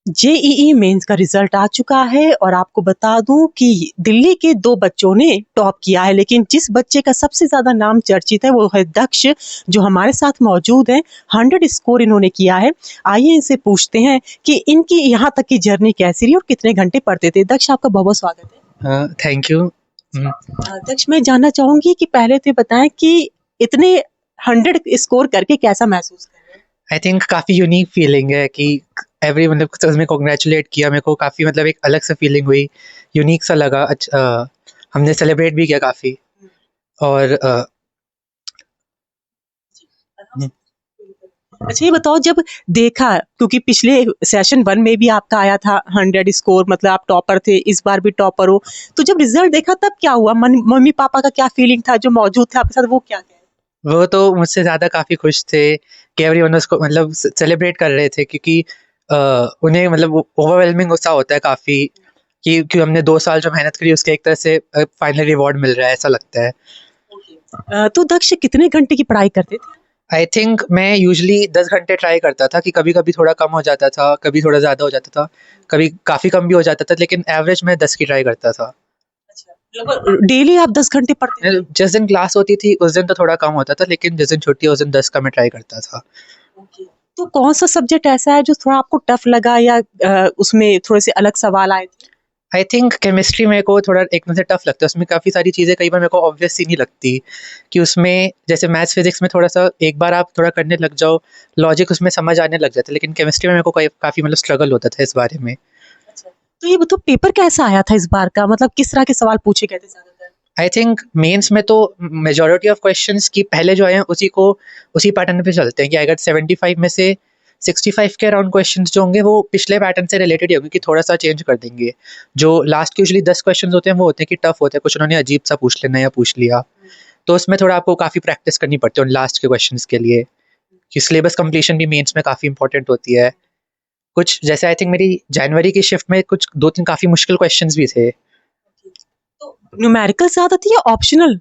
JEE mains का result आ चुका है और आपको बता दूं कि दिल्ली के 2 बच्चों ने टॉप किया है, लेकिन जिस बच्चे का सबसे ज़्यादा नाम चर्चित है वो है दक्ष, जो हमारे साथ मौजूद हैं। 100 स्कोर इन्होंने किया है। आइए इनसे पूछते हैं कि इनकी यहाँ तक की जर्नी कैसी रही और कितने घंटे पढ़ते थे। दक्ष, आपका बहुत-बहुत स्वागत है। Thank you. दक्ष, मैं जानना चाहूँगी कि पहले तो ये बताएँ कि इतने 100 स्कोर करके कैसा महसूस कर रहे हैं? आई थिंक काफ़ी यूनिक फीलिंग है कि एवरी मतलब उसमें कॉन्ग्रेचुलेट किया मेरे को, काफ़ी मतलब एक अलग सा फीलिंग हुई, यूनिक सा लगा। अच्छा, हमने सेलिब्रेट भी किया काफ़ी। और अच्छा, ये बताओ, जब देखा, क्योंकि पिछले सेशन 1 में भी आपका आया था 100 स्कोर, मतलब आप टॉपर थे, इस बार भी टॉपर हो, तो जब रिजल्ट देखा तब क्या हुआ? मम्मी पापा का क्या फीलिंग था? जो मौजूद थे आपके साथ वो क्या कहे? वो तो मुझसे ज़्यादा काफ़ी खुश थे कि एवरीवन उसको मतलब सेलिब्रेट कर रहे थे, क्योंकि उन्हें मतलब ओवरवेलमिंग सा होता है काफ़ी कि हमने 2 साल जो मेहनत करी उसके एक तरह से फाइनल रिवॉर्ड मिल रहा है, ऐसा लगता है। तो दक्ष कितने घंटे की पढ़ाई करते थे? आई थिंक मैं यूजुअली 10 घंटे ट्राई करता था, कि कभी-कभी थोड़ा कम हो जाता था, कभी थोड़ा ज़्यादा हो जाता था, कभी काफ़ी कम भी हो जाता था, लेकिन एवरेज मैं 10 की ट्राई करता था। लगभग डेली आप 10 घंटे पढ़ते थे? जिस दिन क्लास होती थी उस दिन तो थोड़ा कम होता था, लेकिन जिस दिन छुट्टी उस दिन 10 का मैं ट्राई करता था। तो कौन सा सब्जेक्ट ऐसा है जो थोड़ा आपको टफ लगा या उसमें थोड़े से अलग सवाल आए थे? आई थिंक केमिस्ट्री मेरे को थोड़ा एकदम से टफ लगता है, उसमें काफ़ी सारी चीज़ें कई बार मेरे को ऑब्वियस सी नहीं लगती, कि उसमें जैसे मैथ्स फिजिक्स में थोड़ा सा एक बार आप थोड़ा करने लग जाओ, लॉजिक उसमें समझ आने लग जाता है, लेकिन केमिस्ट्री में मेरे को काफ़ी मतलब स्ट्रगल होता था इस बारे में। तो ये बताओ, पेपर कैसा आया था इस बार का? मतलब किस तरह के सवाल पूछे गए थे ज्यादातर? आई थिंक मेंस में तो मेजॉरिटी ऑफ क्वेश्चंस की पहले जो आए हैं उसी पैटर्न पे चलते हैं, कि अगर 75 में से 65 के अराउंड क्वेश्चंस जो होंगे वो पिछले पैटर्न से रिलेटेड ही होंगे, कि थोड़ा सा चेंज कर देंगे। जो लास्ट के यूजुअली 10 क्वेश्चंस होते हैं वो होते हैं कि टफ होते हैं, कुछ उन्होंने अजीब सा पूछ लेना या पूछ लिया, तो उसमें थोड़ा आपको काफ़ी प्रैक्टिस करनी पड़ती है उन लास्ट के क्वेश्चंस के लिए, कि सिलेबस कंप्लीशन भी मेंस में काफ़ी इंपॉर्टेंट होती है। कुछ जैसे आई थिंक मेरी जनवरी की शिफ्ट में कुछ 2-3 काफ़ी मुश्किल क्वेश्चंस भी थे। न्यूमेरिकल ज्यादा थी या ऑप्शनल?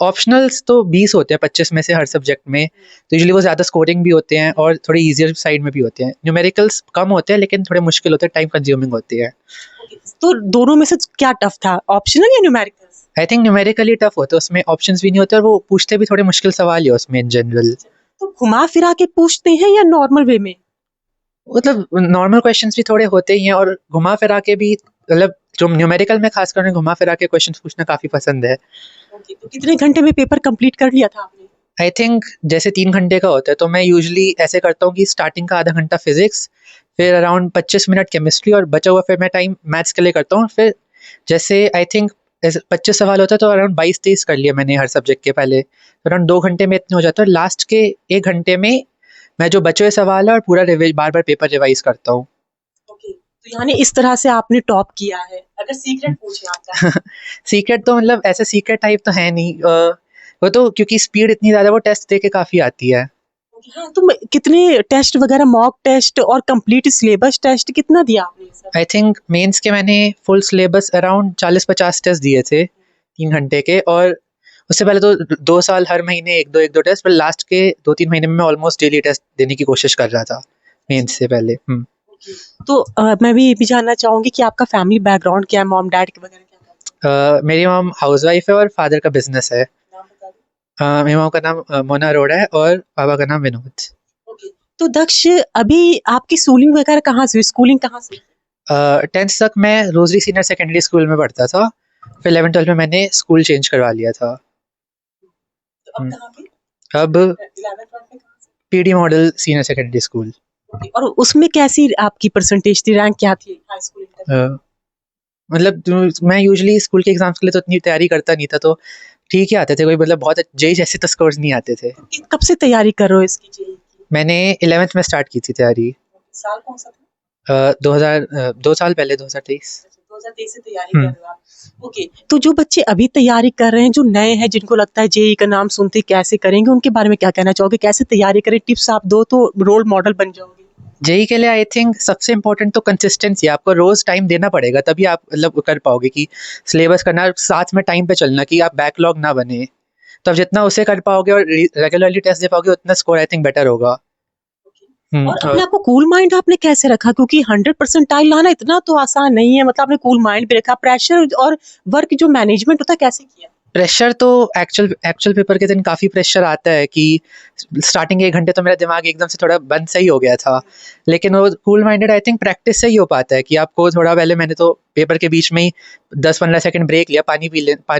ऑप्शनल्स तो 20 होते हैं 25 में से हर सब्जेक्ट में, तो यूजुअली वो ज़्यादा स्कोरिंग भी होते हैं और थोड़े ईजियर साइड में भी होते हैं। न्यूमेरिकल्स कम होते हैं लेकिन थोड़े मुश्किल होते हैं, टाइम कंज्यूमिंग होती है। तो दोनों में से क्या टफ था, ऑप्शनल या numerical? I think numerically tough होता है, उसमें ऑप्शंस भी नहीं होते और वो पूछते भी थोड़े मुश्किल सवाल ही है उसमें इन जनरल। तो घुमा फिरा के पूछते हैं या नॉर्मल वे में? मतलब नॉर्मल क्वेश्चंस भी थोड़े होते ही हैं और घुमा फिरा के भी, मतलब जो न्यूमेरिकल में खासकर उन्हें घुमा फिरा के क्वेश्चंस पूछना काफ़ी पसंद है। तो कितने घंटे में पेपर कंप्लीट कर लिया था आपने? आई थिंक जैसे 3 घंटे का होता है, तो मैं यूजुअली ऐसे करता हूँ कि स्टार्टिंग का आधा घंटा फिजिक्स, फिर अराउंड 25 मिनट केमिस्ट्री और बचा हुआ फिर मैं टाइम मैथ्स के लिए करता हूँ। फिर जैसे आई थिंक 25 सवाल होता है तो अराउंड 22-23 कर लिया मैंने हर सब्जेक्ट के पहले, तो अराउंड 2 घंटे में इतने हो जाता है, और लास्ट के 1 घंटे में मैं जो बचे हुए सवाल है और पूरा बार बार पेपर रिवाइज करता हूँ। तो यानी इस तरह से आपने टॉप किया है। अगर सीक्रेट पूछे आपका? सीक्रेट तो मतलब ऐसे सीक्रेट टाइप तो है नहीं, वो तो क्योंकि स्पीड इतनी ज़्यादा वो टेस्ट दे के काफ़ी आती है। हाँ, तो कितने टेस्ट वगैरह, मॉक टेस्ट और कंप्लीट सिलेबस टेस्ट कितना दिया आपने ये सब? आई थिंक मेंस के मैंने फुल सिलेबस अराउंड 40-50 टेस्ट दिए थे 3 घंटे के, और उससे पहले तो 2 साल हर महीने एक दो टेस्ट, पर लास्ट के 2-3 महीने में मैं ऑलमोस्ट डेली टेस्ट देने की कोशिश कर रहा था मेंस से पहले। तो मैं भी ये भी जानना चाहूंगी कि आपका फैमिली बैकग्राउंड क्या है, मॉम डैड वगैरह क्या करते मेरी मॉम हाउस वाइफ है और फादर का बिजनेस है। हैं? नाम बता दो। मेरी मॉम का नाम मोना अरोड़ा है और पापा का नाम विनोद। तो दक्ष, अभी आपकी स्कूलिंग वगैरह कहाँ से हुई, स्कूलिंग कहाँ से हुई? 10th तक मैं रोजरी सीनियर सेकेंडरी स्कूल में पढ़ता था, फिर 11th-12th में मैंने स्कूल चेंज करवा लिया था। तो अब हम्म, कहाँ पे? अब 11th 12th में कहाँ से? PD model senior secondary school. और उसमें कैसी आपकी परसेंटेज थी, रैंक क्या थी हाई स्कूल इंटर? मतलब मैं यूजुअली स्कूल के एग्जाम्स के लिए तो इतनी तैयारी करता नहीं था, तो ठीक ही आते थे, कोई मतलब बहुत जेई जैसे तो स्कोर्स नहीं आते थे। कब से तैयारी कर रहे हो इसकी जेईई की? मैंने 11th में स्टार्ट की थी तैयारी। साल कौन सा था? 2000 2 साल पहले 2023। 2023 से तैयारी कर रहे हो आप? ओके, तो जो बच्चे अभी तैयारी कर रहे हैं, जो नए हैं, जिनको लगता है जेईई का नाम सुनते ही कैसे करेंगे, उनके बारे में क्या कहना चाहोगे? कैसे तैयारी करें, टिप्स आप दो तो रोल मॉडल बन जाओगे। जेई के लिए आई थिंक सबसे इम्पोर्टेंट तो कंसिस्टेंसी, आपको रोज टाइम देना पड़ेगा तभी आप मतलब कर पाओगे, कि सिलेबस करना साथ में टाइम पे चलना, कि आप बैकलॉग ना बने, तो आप जितना उसे कर पाओगे और रेगुलरली टेस्ट दे पाओगे उतना स्कोर आई थिंक बेटर होगा। और अपने आप को कूल माइंड आपने कैसे रखा, क्योंकि 100% लाना इतना तो आसान नहीं है, मतलब आपने कूल माइंड भी रखा, प्रेशर और वर्क जो मैनेजमेंट होता है कैसे किया? प्रेशर तो एक्चुअल पेपर के दिन काफ़ी प्रेशर आता है कि स्टार्टिंग 1 घंटे तो मेरा दिमाग एकदम से थोड़ा बंद सही हो गया था, लेकिन वो cool minded I think practice से ही हो पाता है कि आपको थोड़ा पहले मैंने तो पेपर के बीच में ही 10-15 सेकंड ब्रेक लिया, पानी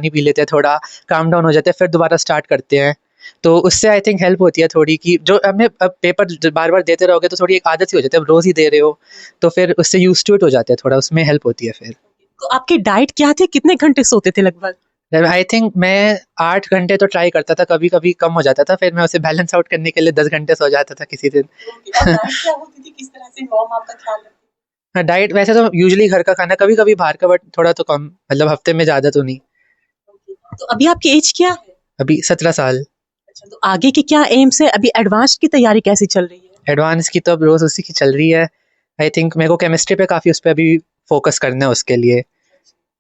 पी लेते हैं, थोड़ा काम डाउन हो जाते हैं, फिर दोबारा स्टार्ट करते हैं। तो उससे आई थिंक हेल्प होती है थोड़ी कि जो हमने अब पेपर बार बार देते रहोगे तो थोड़ी एक आदत ही हो जाती है, अब रोज़ ही दे रहे हो तो फिर उससे यूज टू इट हो जाते हैं, थोड़ा उसमें हेल्प होती है फिर। तो आपकी डाइट क्या थी, कितने घंटे सोते थे लगभग? आई थिंक मैं 8 घंटे तो ट्राई करता था, कभी कभी कम हो जाता था, फिर मैं उसे बैलेंस आउट करने के लिए 10 घंटे सो जाता था किसी दिन। और डाइट क्या होती थी, किस तरह से मॉम आपका ख्याल रखती हाँ, डाइट वैसे तो यूजुअली घर का खाना, कभी कभी बाहर का, बट थोड़ा तो कम, मतलब हफ्ते में ज़्यादा तो नहीं। थी? तो अभी आपकी एज क्या है? अभी 17 साल। अच्छा, तो आगे की क्या एम्स है, अभी एडवांस की तैयारी कैसी चल रही है? एडवांस की तो अब रोज़ उसी की चल रही है। आई थिंक मेरे को केमिस्ट्री पे काफ़ी, उस पर अभी फोकस करना है उसके लिए।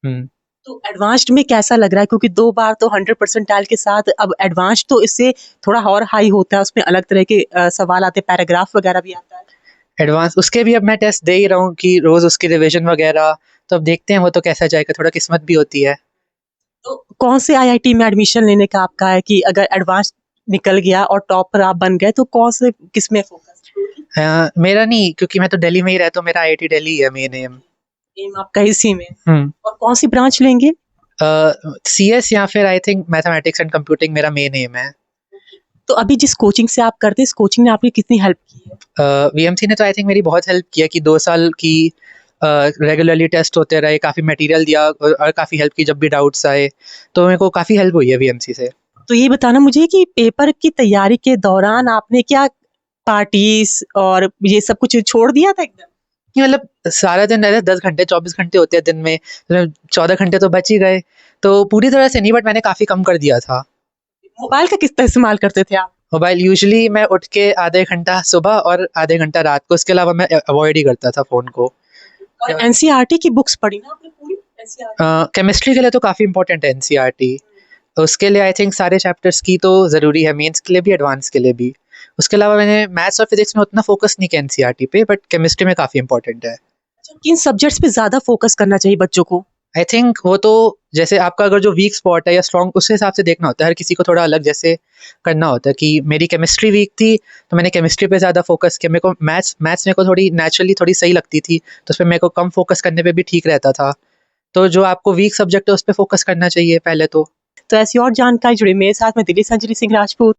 हम्म। तो एडवांस्ड में कैसा लग रहा है, क्योंकि 2 बार तो 100% के साथ, अब एडवांस तो इससे थोड़ा और हाई होता है, उसमें अलग तरह के सवाल आते हैं, पैराग्राफ वगैरह भी आता है। एडवांस उसके भी अब मैं टेस्ट दे ही रहा हूँ कि रोज़ उसकी रिवीजन वगैरह, तो अब देखते हैं वो तो कैसा जाएगा, थोड़ा किस्मत भी होती है। तो कौन से आईआईटी में एडमिशन लेने का आपका है, कि अगर एडवांस निकल गया और टॉपर आप बन गए तो कौन से किस में फोकस? मेरा नहीं, क्योंकि मैं तो दिल्ली में ही रहता हूँ, मेरा आईआईटी दिल्ली है मेन एम। एम आपका इसी में? हम्म। और कौन सी ब्रांच लेंगे? CS या फिर I think mathematics and computing मेरा मेन एम है। तो अभी जिस कोचिंग से आप करते हैं, इस कोचिंग ने आपकी कितनी हेल्प की है? VMC ने तो आई थिंक मेरी बहुत हेल्प किया कि 2 साल की रेगुलरली टेस्ट होते रहे, काफ़ी मटेरियल दिया और काफ़ी हेल्प की जब भी डाउट्स आए, तो मेरे को काफ़ी हेल्प हुई है VMC से। तो ये बताना मुझे कि पेपर की तैयारी के दौरान आपने क्या पार्टीज और ये सब कुछ छोड़ दिया था एकदम? कि मतलब सारा दिन रहते 10 घंटे 24 घंटे होते हैं दिन में, तो 14 घंटे तो बच ही गए, तो पूरी तरह से नहीं, बट मैंने काफ़ी कम कर दिया था। मोबाइल का कितना इस्तेमाल करते थे आप? मोबाइल यूजुअली मैं उठ के आधे घंटा सुबह और आधे घंटा रात को, उसके अलावा मैं अवॉइड ही करता था फ़ोन को। और एनसीईआरटी की बुक्स पढ़ी ना आपने पूरी? एनसीईआरटी केमिस्ट्री के लिए तो काफ़ी इंपॉर्टेंट है एनसीईआरटी। उसके लिए आई थिंक सारे चैप्टर्स की तो ज़रूरी है, मेंस के लिए भी एडवांस के लिए भी। उसके अलावा मैंने मैथ्स और फिजिक्स में उतना फोकस नहीं किया एनसीईआरटी पे, बट केमिस्ट्री में काफ़ी इंपॉर्टेंट है। किन सब्जेक्ट्स पे ज्यादा फोकस करना चाहिए बच्चों को? आई थिंक वो तो जैसे आपका अगर जो वीक स्पॉट है या स्ट्रॉन्ग, उस हिसाब से देखना होता है, हर किसी को थोड़ा अलग जैसे करना होता है कि मेरी केमिस्ट्री वीक थी तो मैंने केमिस्ट्री पे ज़्यादा फोकस किया, मेरे को मैथ्स मेरे को थोड़ी नेचुरली थोड़ी सही लगती थी, तो उस पर मेरे को कम फोकस करने पे भी ठीक रहता था। तो जो आपको वीक सब्जेक्ट है उस पर फोकस करना चाहिए पहले तो। तो ऐसी और जानकारी जुड़ी मेरे साथ, मैं दिल्ली से अंजलि सिंह राजपूत।